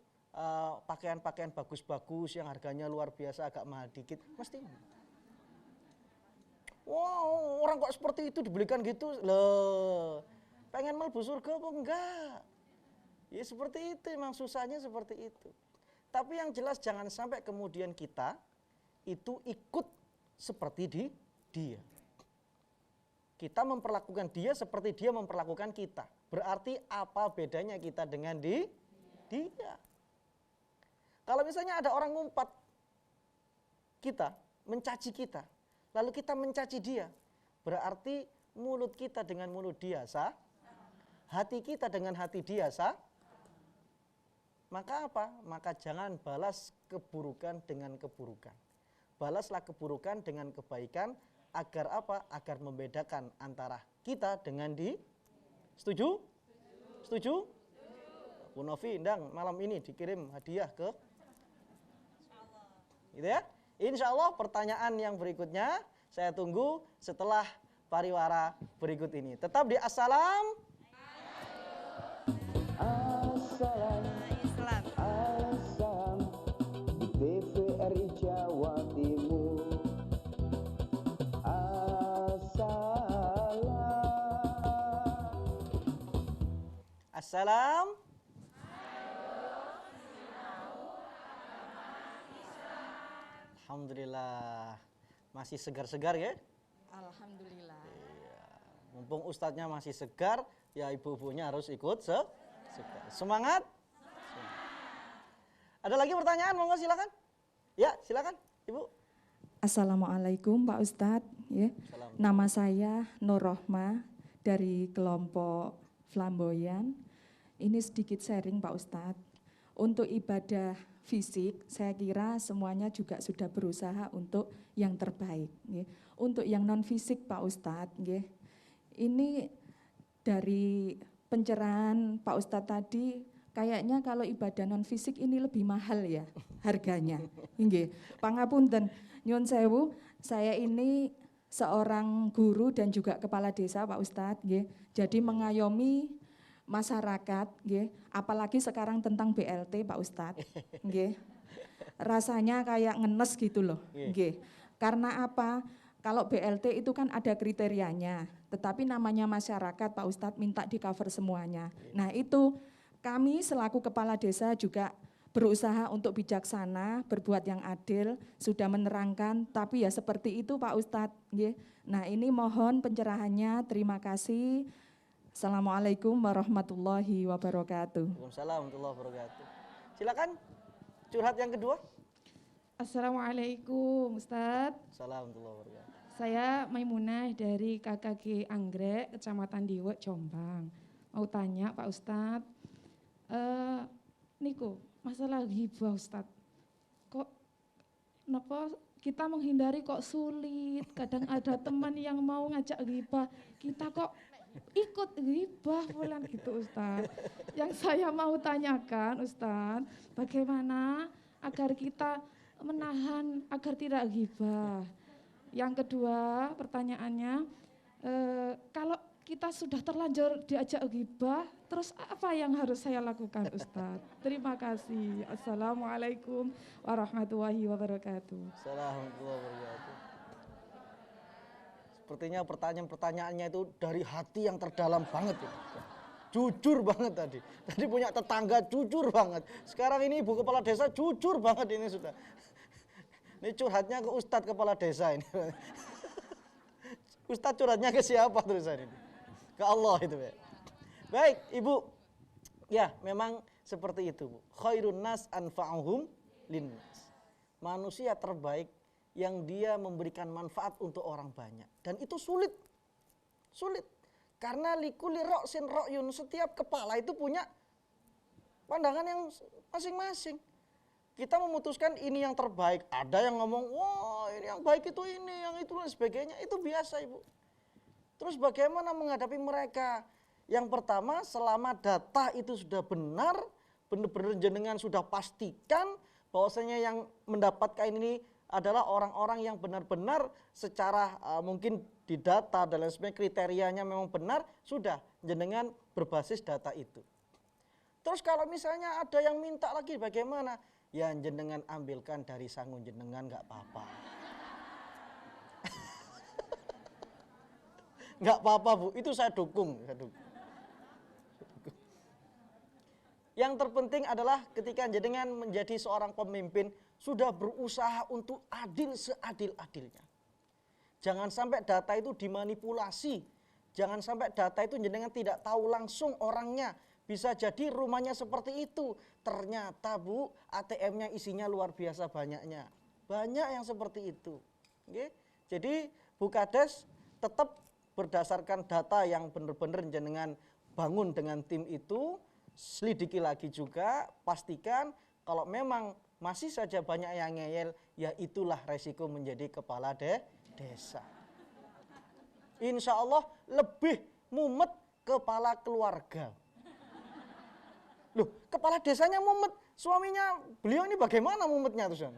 pakaian-pakaian bagus-bagus yang harganya luar biasa agak mahal dikit, mesti. Wow, orang kok seperti itu dibelikan gitu, loh. Pengen mlebu surga apa enggak? Ya seperti itu, emang susahnya seperti itu. Tapi yang jelas jangan sampai kemudian kita itu ikut seperti dia. Kita memperlakukan dia seperti dia memperlakukan kita. Berarti apa bedanya kita dengan dia? Kalau misalnya ada orang ngumpat kita, mencaci kita, lalu kita mencaci dia, berarti mulut kita dengan mulut dia sah, hati kita dengan hati dia sah. Maka apa? Maka jangan balas keburukan dengan keburukan. Balaslah keburukan dengan kebaikan. Agar apa? Agar membedakan antara kita dengan dia. Setuju? Setuju? Bu Novi, ndang malam ini dikirim hadiah ke gitu ya. Insya Allah pertanyaan yang berikutnya saya tunggu setelah pariwara berikut ini. Tetap di Assalam. Assalam, assalam di TVRI Jawa Timur. Assalam. Alhamdulillah. Masih segar-segar ya? Alhamdulillah. Iya. Mumpung ustadznya masih segar, ya ibu-ibunya harus ikut segar. Semangat. Ada lagi pertanyaan? Monggo silakan. Ya, silakan, Ibu. Assalamualaikum Pak Ustadz. Ya. Nama saya Nur Rohma dari kelompok Flamboyan. Ini sedikit sharing Pak Ustadz. Untuk ibadah fisik, saya kira semuanya juga sudah berusaha untuk yang terbaik. Ya. Untuk yang non fisik Pak Ustadz, ya. Ini dari pencerahan Pak Ustadz tadi, kayaknya kalau ibadah non fisik ini lebih mahal ya harganya. Nggih. Pangapunten, nyuwun sewu, saya ini seorang guru dan juga kepala desa Pak Ustadz, nggih. Jadi mengayomi masyarakat, nggih. Apalagi sekarang tentang BLT Pak Ustadz, nggih. Rasanya kayak ngenes gitu loh, nggih. Karena apa? Kalau BLT itu kan ada kriterianya, tetapi namanya masyarakat Pak Ustadz minta di cover semuanya. Nah itu kami selaku kepala desa juga berusaha untuk bijaksana, berbuat yang adil, sudah menerangkan, tapi ya seperti itu Pak Ustadz. Nah ini mohon pencerahannya, terima kasih. Assalamualaikum warahmatullahi wabarakatuh. Waalaikumsalam warahmatullahi wabarakatuh. Silakan curhat yang kedua. Assalamualaikum Ustadz. Assalamualaikum warahmatullahi wabarakatuh. Saya Maimunah dari KKG Anggrek, Kecamatan Diwek, Jombang. Mau tanya Pak Ustadz, niku masalah ghibah Ustadz. Kok kenapa kita menghindari kok sulit? Kadang ada teman yang mau ngajak ghibah, kita kok ikut ghibah bulan gitu Ustadz. Yang saya mau tanyakan Ustadz, bagaimana agar kita menahan agar tidak ghibah? Yang kedua pertanyaannya, kalau kita sudah terlanjur diajak ghibah, terus apa yang harus saya lakukan Ustadz? Terima kasih. Assalamualaikum warahmatullahi wabarakatuh. Assalamualaikum warahmatullahi wabarakatuh. Sepertinya pertanyaan-pertanyaannya itu dari hati yang terdalam banget ya. Jujur banget tadi. Tadi punya tetangga jujur banget. Sekarang ini ibu kepala desa jujur banget ini sudah. Ini curhatnya ke Ustadz kepala desa ini. Ustadz curhatnya ke siapa terusan ini? Ke Allah itu ya. Baik Ibu. Ya memang seperti itu Bu. Khairun nas anfa'uhum linnas. Manusia terbaik yang dia memberikan manfaat untuk orang banyak. Dan itu sulit. Sulit. Karena likuli ra'sin ra'yun, setiap kepala itu punya pandangan yang masing-masing. Kita memutuskan ini yang terbaik. Ada yang ngomong, wah ini yang baik itu ini, yang itu dan sebagainya. Itu biasa Ibu. Terus bagaimana menghadapi mereka? Yang pertama, selama data itu sudah benar, benar-benar jenengan sudah pastikan bahwasanya yang mendapatkan ini adalah orang-orang yang benar-benar secara mungkin di data dan lain sebagainya kriterianya memang benar, sudah jenengan berbasis data itu. Terus kalau misalnya ada yang minta lagi bagaimana? Ya jenengan ambilkan dari sangun jenengan nggak apa-apa. Nggak apa-apa Bu, itu saya dukung. Yang terpenting adalah ketika jenengan menjadi seorang pemimpin sudah berusaha untuk adil seadil-adilnya. Jangan sampai data itu dimanipulasi. Jangan sampai data itu jenengan tidak tahu langsung orangnya. Bisa jadi rumahnya seperti itu. Ternyata Bu, ATM-nya isinya luar biasa banyaknya. Banyak yang seperti itu. Oke? Jadi Bu Kades tetap berdasarkan data yang benar-benar jenengan bangun dengan tim itu. Selidiki lagi juga, pastikan kalau memang masih saja banyak yang ngeyel, ya itulah resiko menjadi kepala desa. Insya Allah lebih mumet kepala keluarga. Loh, kepala desanya mumet, suaminya beliau ini bagaimana mumetnya tuh?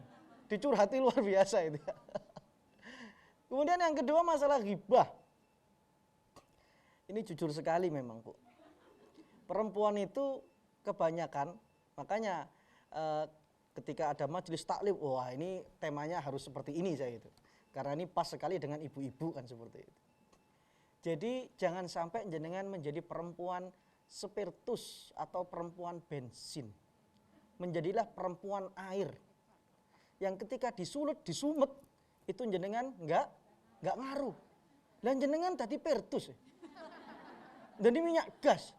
Dicurhati luar biasa itu. Kemudian yang kedua masalah ghibah. Ini jujur sekali memang Bu. Perempuan itu kebanyakan, makanya ketika ada majelis taklim, wah ini temanya harus seperti ini saya itu. Karena ini pas sekali dengan ibu-ibu kan seperti itu. Jadi jangan sampai jenengan menjadi perempuan spiritus atau perempuan bensin. Menjadilah perempuan air. Yang ketika disulut, disumet, itu jenengan enggak ngaruh. Dan jenengan tadi pertus. Jadi minyak gas.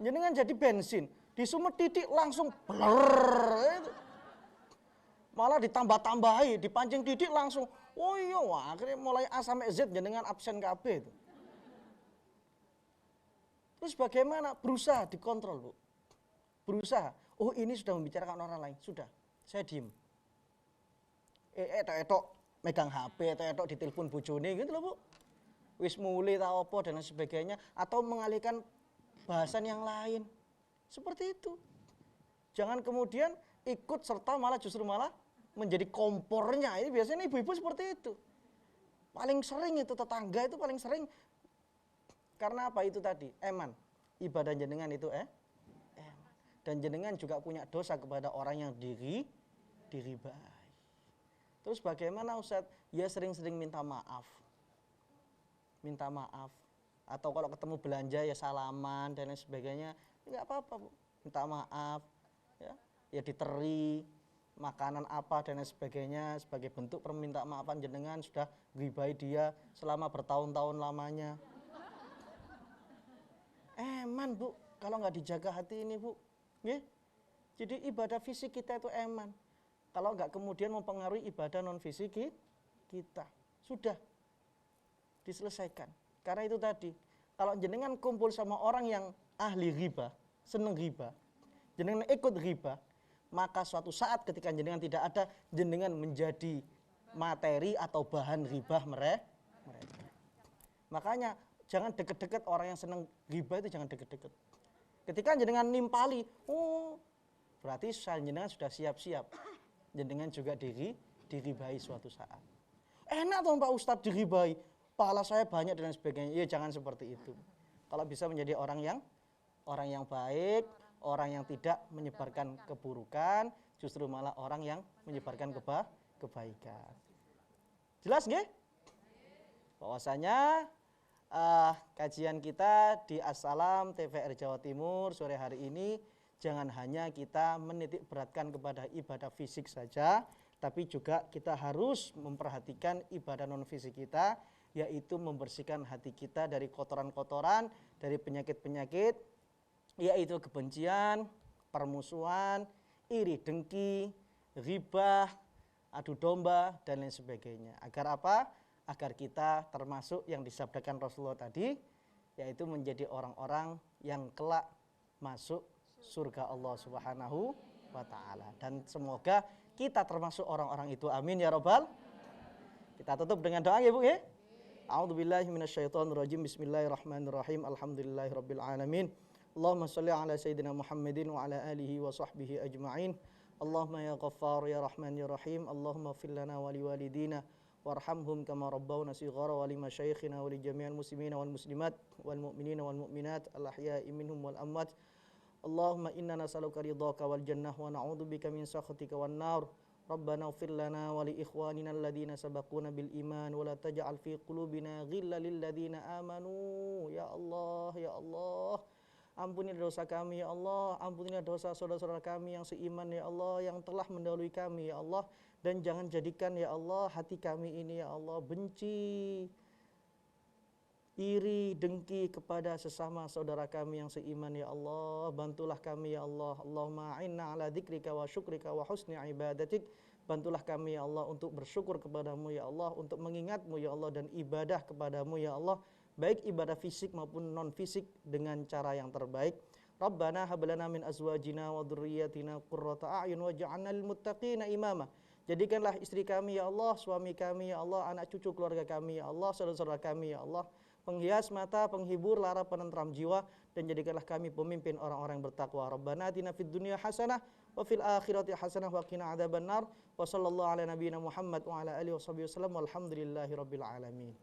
Jenengan jadi bensin. Disumet titik langsung bler. Malah ditambah-tambahi, dipancing titik langsung. Oh iya, wah, akhirnya mulai A sampai Z jenengan absen KB itu. Terus bagaimana? Berusaha dikontrol Bu. Berusaha. Oh ini sudah membicarakan orang lain. Sudah, saya diem. Etok megang HP, etok ditelepon bojone gitu loh Bu. Wis muli ta apa dan sebagainya. Atau mengalihkan bahasan yang lain. Seperti itu. Jangan kemudian ikut serta malah justru malah menjadi kompornya. Ini biasanya ibu-ibu seperti itu. Paling sering itu tetangga itu paling sering. Karena apa itu tadi? Eman. Ibadah jenengan itu eman. Dan jenengan juga punya dosa kepada orang yang diribai. Terus bagaimana Ustaz? Ya sering-sering minta maaf. Minta maaf. Atau kalau ketemu belanja ya salaman dan lain sebagainya. Enggak apa-apa, Bu. Minta maaf. Ya diteri makanan apa dan lain sebagainya sebagai bentuk permintaan maafan jenengan sudah ghibai dia selama bertahun-tahun lamanya. Eman, Bu, kalau nggak dijaga hati ini, Bu. Nggih. Jadi ibadah fisik kita itu eman. Kalau nggak kemudian mempengaruhi ibadah non fisik kita. Sudah diselesaikan. Karena itu tadi, kalau jenengan kumpul sama orang yang ahli riba, seneng riba, jenengan ikut riba, maka suatu saat ketika jenengan tidak ada, jenengan menjadi materi atau bahan riba mereka. Makanya jangan deket-deket orang yang seneng riba itu, jangan deket-deket. Ketika jenengan nimpali, berarti jenengan sudah siap-siap. Jenengan juga diribai suatu saat. Enak toh Pak Ustadz diribai, pahala saya banyak dan sebagainya. Ya jangan seperti itu. Kalau bisa menjadi orang yang baik, orang yang tidak menyebarkan keburukan, justru malah orang yang menyebarkan kebaikan. Jelas nggih? Bahwasanya kajian kita di Assalam TVR Jawa Timur sore hari ini jangan hanya kita menitik beratkan kepada ibadah fisik saja, tapi juga kita harus memperhatikan ibadah non fisik kita, yaitu membersihkan hati kita dari kotoran-kotoran, dari penyakit-penyakit, yaitu kebencian, permusuhan, iri dengki, ghibah, adu domba, dan lain sebagainya. Agar apa? Agar kita termasuk yang disabdakan Rasulullah tadi, yaitu menjadi orang-orang yang kelak masuk surga Allah Subhanahu wa ta'ala. Dan semoga kita termasuk orang-orang itu. Amin ya Rabbal. Kita tutup dengan doa ya Bu ya. A'udzubillahi minasyaitonirrajim. Bismillahirrahmanirrahim. Alhamdulillahirabbil alamin. Allahumma shalli ala sayyidina Muhammadin wa ala alihi wa sahbihi ajma'in. Allahumma ya Ghaffar ya Rahman ya Rahim. Allahumma ighfir lana wa liwalidina warhamhum kama rabbawna shighara wa limasyayikhina wa li jami'il muslimina wal muslimat wal mu'minina wal mu'minat al ahya'i minhum wal amwat. Allahumma inna nas'aluka ridhaka wal jannah wa na'udzubika min sakhatika wan nar. Rabbana ighfir lana wa li ikhwanina alladhina sabaquna bil iman wa la taj'al fi qulubina ghillan lil ladzina amanu. Ya Allah, ya Allah, ampuni dosa kami ya Allah, ampuni dosa saudara-saudara kami yang seiman ya Allah, yang telah mendahului kami ya Allah, dan jangan jadikan ya Allah hati kami ini ya Allah benci, iri, dengki kepada sesama saudara kami yang seiman ya Allah. Bantulah kami ya Allah. Allahumma a'inna ala dzikrika wa syukrika wa husni ibadatik. Bantulah kami ya Allah untuk bersyukur kepadamu ya Allah, untuk mengingatmu ya Allah dan ibadah kepadamu ya Allah, baik ibadah fisik maupun non fisik dengan cara yang terbaik. Rabbana hab lana min azwajina wa dzurriyyatina qurrata a'yun waj'alna lil muttaqina imama. Jadikanlah istri kami ya Allah, suami kami ya Allah, anak cucu keluarga kami ya Allah, saudara-saudara kami ya Allah, penghias mata, penghibur lara, penentram jiwa, dan jadikanlah kami pemimpin orang-orang yang bertakwa. Rabbana atina fid dunya hasanah wa fil akhirati hasanah wa qina adzabannar. Wa sallallahu ala nabiyyina Muhammad wa ala alihi washabihi wasallam. Walhamdulillahirabbil alamin.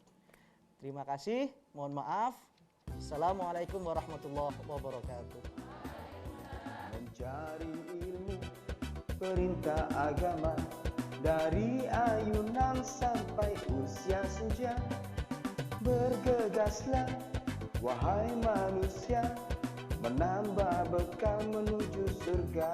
Terima kasih, mohon maaf. Assalamualaikum warahmatullahi wabarakatuh. Mencari ilmu perintah agama dari ayunan sampai usia senja. Bergegaslah wahai manusia, menambah bekal menuju surga.